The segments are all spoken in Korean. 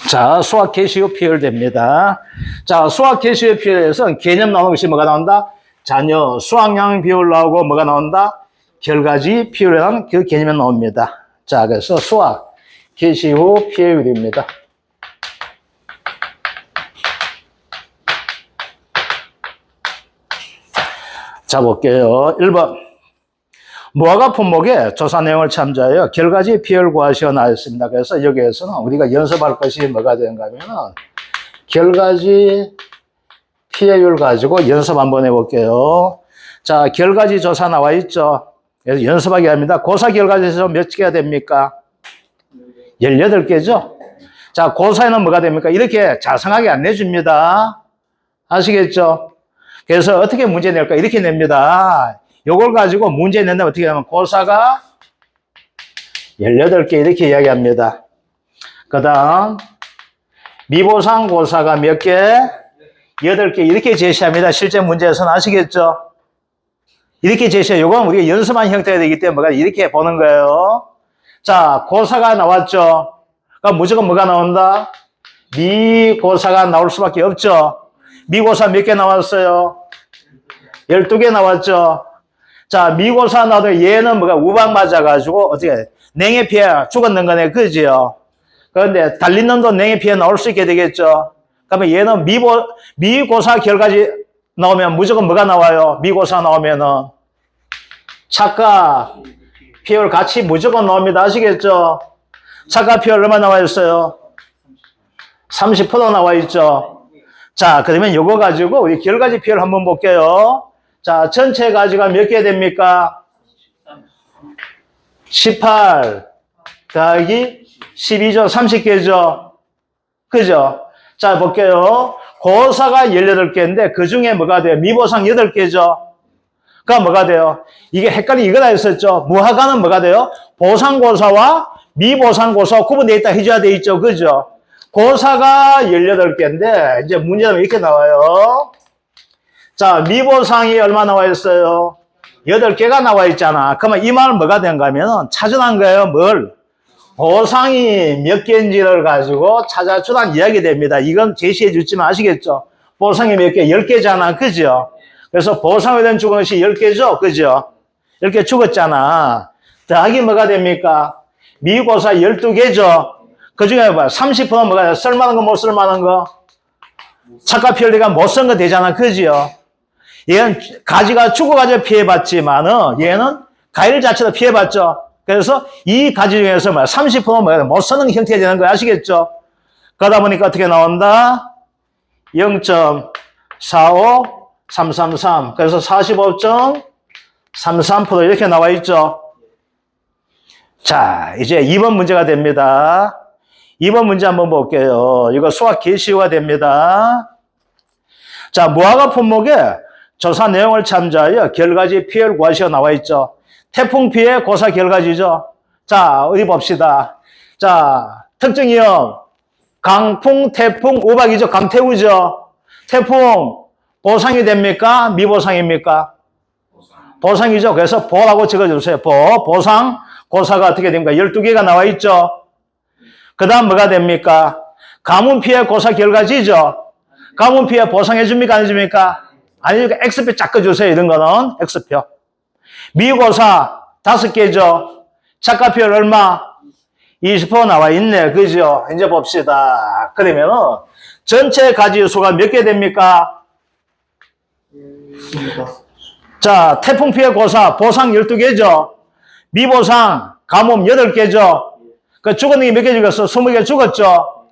자, 수학 개시후 비율됩니다. 자, 수학 개시후 비율에서 개념 나오는 것이 뭐가 나온다? 자녀 수학량 비율 나오고 뭐가 나온다? 결과지 비율이라는 그 개념이 나옵니다. 자, 그래서 수학 개시후 비율입니다. 자, 볼게요. 1번. 무화과 품목의 조사 내용을 참조하여 결과지 비율 구하시오 나왔습니다. 그래서 여기에서는 우리가 연습할 것이 뭐가 되는가 하면은 결과지 피해율 가지고 연습 한번 해볼게요. 자, 결과지 조사 나와 있죠. 그래서 연습하게 합니다. 고사 결과지에서 몇 개가 됩니까? 18개죠. 자, 고사에는 뭐가 됩니까? 이렇게 자성하게 안 내줍니다. 아시겠죠? 그래서 어떻게 문제 낼까? 이렇게 냅니다. 요걸 가지고 문제 낸다면 어떻게 하면 고사가 18개 이렇게 이야기합니다. 그 다음 미보상 고사가 몇 개? 8개 이렇게 제시합니다. 실제 문제에서는 아시겠죠? 이렇게 제시해요. 요건 우리가 연습한 형태가 되기 때문에 이렇게 보는 거예요. 자, 고사가 나왔죠? 그럼 무조건 뭐가 나온다? 미고사가 나올 수밖에 없죠? 미고사 몇 개 나왔어요? 12개 나왔죠? 자, 미고사 나도 얘는 뭐가 우박 맞아가지고 어떻게 냉해 피해 죽었는 거네, 그지요? 그런데 달린 놈도 냉해 피해 나올 수 있게 되겠죠? 그러면 얘는 미고사 결과지 나오면 무조건 뭐가 나와요? 미고사 나오면은 착각 피해율 같이 무조건 나옵니다. 아시겠죠? 착각 피해율 얼마 나와 있어요? 30% 나와 있죠? 자, 그러면 요거 가지고 우리 결과지 피해율 한번 볼게요. 자, 전체 가지가 몇 개 됩니까? 18 더하기 12죠. 30개죠. 그죠? 자, 볼게요. 고사가 18개인데 그 중에 뭐가 돼요? 미보상 8개죠. 그럼 뭐가 돼요? 이게 헷갈리 이거다 했었죠. 무화과는 뭐가 돼요? 보상고사와 미보상고사 구분되어 있다 해줘야 돼 있죠. 그죠? 고사가 18개인데 이제 문제는 이렇게 나와요. 자, 미보상이 얼마 나와 있어요? 8개가 나와 있잖아. 그러면 이 말은 뭐가 된가 하면 찾아난 거예요. 뭘? 보상이 몇 개인지를 가지고 찾아주란 이야기 됩니다. 이건 제시해 주지만 아시겠죠? 보상이 몇 개? 10개잖아. 그죠? 그래서 보상에 대한 죽은 것이 10개죠. 그죠? 10개 죽었잖아. 더하기 뭐가 됩니까? 미고사 12개죠. 그 중에 뭐 30%는 뭐가 돼요? 쓸만한 거, 못 쓸만한 거? 착각 피해가 못 쓴 거 되잖아. 그죠? 얘는 가지가 죽어가지고 피해봤지만은 얘는 과일 자체도 피해봤죠. 그래서 이 가지 중에서 30%는 뭐야? 못 쓰는 형태가 되는 거야. 아시겠죠? 그러다 보니까 어떻게 나온다? 0.45333. 그래서 45.33% 이렇게 나와 있죠. 자, 이제 2번 문제가 됩니다. 2번 문제 한번 볼게요. 이거 수학 개시후가 됩니다. 자, 무화과 품목에 조사 내용을 참조하여 결과지 피해를 구하시오 나와 있죠. 태풍 피해 고사 결과지죠. 자, 어디 봅시다. 자, 특징이요. 강풍, 태풍, 우박이죠. 강태우죠. 태풍, 보상이 됩니까? 미보상입니까? 보상이죠. 그래서 보라고 적어주세요. 보상, 고사가 어떻게 됩니까? 12개가 나와 있죠. 그 다음 뭐가 됩니까? 가뭄 피해 고사 결과지죠. 가뭄 피해 보상해 줍니까? 안 해줍니까? 아니니까 X표 짝꿔주세요. 이런 거는 X표. 미고사 5개죠. 착각표율 얼마? 20% 나와 있네. 그죠? 이제 봅시다. 그러면은 전체 가지 수가 몇 개 됩니까? 자, 태풍 피해 고사 보상 12개죠. 미보상 가뭄 8개죠. 그 죽은 게 몇 개 죽었어? 20개 죽었죠.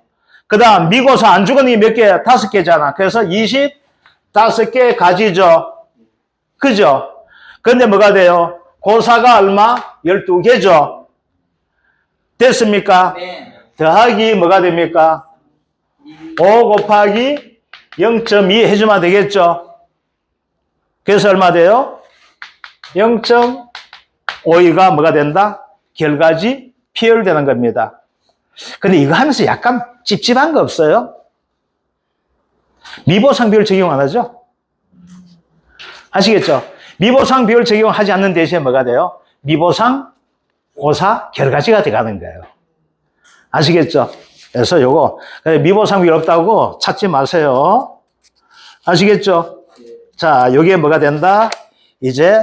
그 다음 미고사 안 죽은 게 몇 개? 5개잖아. 그래서 25개 가지죠. 그죠? 근데 뭐가 돼요? 고사가 얼마? 12개죠. 됐습니까? 네. 더하기 뭐가 됩니까? 5 곱하기 0.2 해주면 되겠죠. 그래서 얼마 돼요? 0.52가 뭐가 된다? 결과지 피해율 되는 겁니다. 근데 이거 하면서 약간 찝찝한 거 없어요? 미보상 비율 적용 안 하죠? 아시겠죠? 미보상 비율 적용하지 않는 대신에 뭐가 돼요? 미보상 고사 결과지가 돼가는 거예요. 아시겠죠? 그래서 요거 미보상비 없다고 찾지 마세요. 아시겠죠? 자, 여기에 뭐가 된다? 이제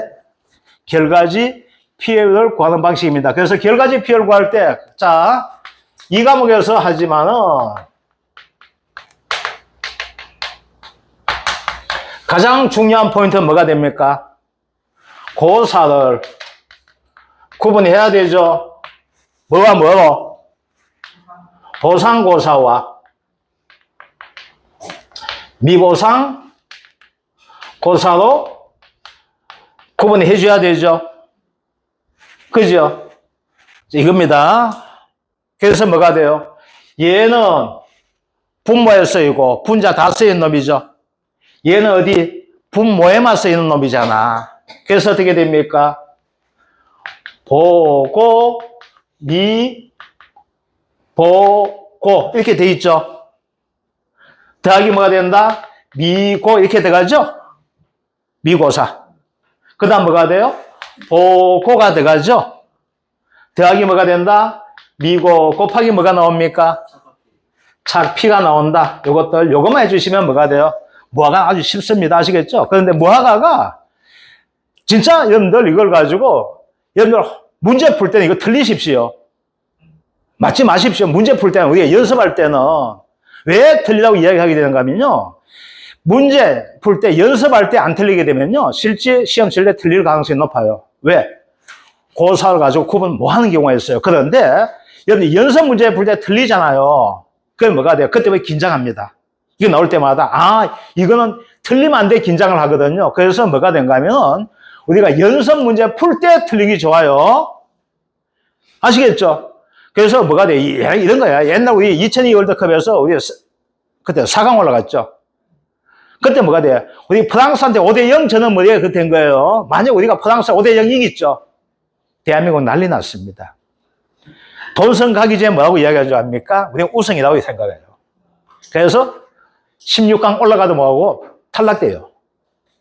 결과지 PL을 구하는 방식입니다. 그래서 결과지 PL 구할 때, 자, 이 과목에서 하지만은 가장 중요한 포인트는 뭐가 됩니까? 고사를 구분해야 되죠. 뭐와 뭐로? 보상고사와 미보상 고사로 구분해 줘야 되죠. 그죠? 이겁니다. 그래서 뭐가 돼요? 얘는 분모에 쓰이고 분자 다 쓰인 놈이죠. 얘는 어디? 분모에만 쓰이는 놈이잖아. 그래서 어떻게 됩니까? 보고, 미, 보고 이렇게 돼 있죠. 더하기 뭐가 된다? 미고 이렇게 들어가죠. 미고사. 그 다음 뭐가 돼요? 보고가 들어가죠. 더하기 뭐가 된다? 미고 곱하기 뭐가 나옵니까? 착피가 나온다. 요것들 요것만 해주시면 뭐가 돼요? 무화과 아주 쉽습니다. 아시겠죠? 그런데 무화과가 진짜 여러분들 이걸 가지고 여러분들 문제 풀 때는 이거 틀리십시오. 맞지 마십시오. 문제 풀 때는 우리가 연습할 때는 왜 틀리라고 이야기하게 되는가 하면요. 문제 풀 때 연습할 때 안 틀리게 되면요. 실제 시험 칠 때 틀릴 가능성이 높아요. 왜? 고사를 가지고 구분 뭐 하는 경우가 있어요. 그런데 여러분 연습 문제 풀 때 틀리잖아요. 그럼 뭐가 돼요? 그때 왜 긴장합니다. 이거 나올 때마다 아 이거는 틀리면 안 돼 긴장을 하거든요. 그래서 뭐가 된가 하면 우리가 연습 문제 풀 때 틀리기 좋아요. 아시겠죠? 그래서 뭐가 돼? 이런 거야. 옛날 우리 2002 월드컵에서 우리 그때 4강 올라갔죠. 그때 뭐가 돼? 우리 프랑스한테 5대0 저는 뭐가 그렇게 된 거예요. 만약 우리가 프랑스 5대0 이겼죠. 대한민국 난리 났습니다. 본선 가기 전에 뭐라고 이야기하죠? 합니까? 우리가 우승이라고 생각해요. 그래서 16강 올라가도 뭐하고 탈락돼요.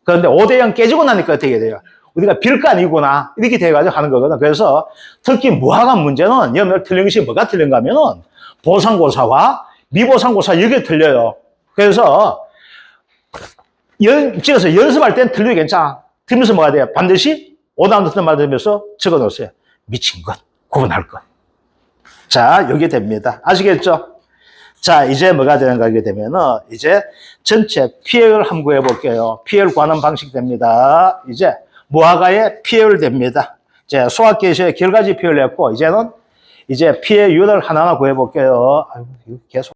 그런데 5대0 깨지고 나니까 어떻게 돼요? 우리가 빌 거 아니구나. 이렇게 돼가지고 하는 거거든. 그래서 특히 무화과 문제는 여러분들 틀린 것이 뭐가 틀린가 하면은 보상고사와 미보상고사 여기 틀려요. 그래서 찍어서 연습할 땐 틀려도 괜찮아. 틀면서 뭐가 돼요? 반드시 오답 듣는 말 들으면서 적어 놓으세요. 미친 것, 구분할 것. 자, 여기 됩니다. 아시겠죠? 자, 이제 뭐가 되는가 하게 되면은, 이제 전체 PL을 한번 구해 볼게요. PL 구하는 방식 됩니다. 이제 무화과의 PL 됩니다. 이제 수학계시의 결과지 PL 했고, 이제는 이제 PL 유를 하나하나 구해 볼게요. 아이고, 계속.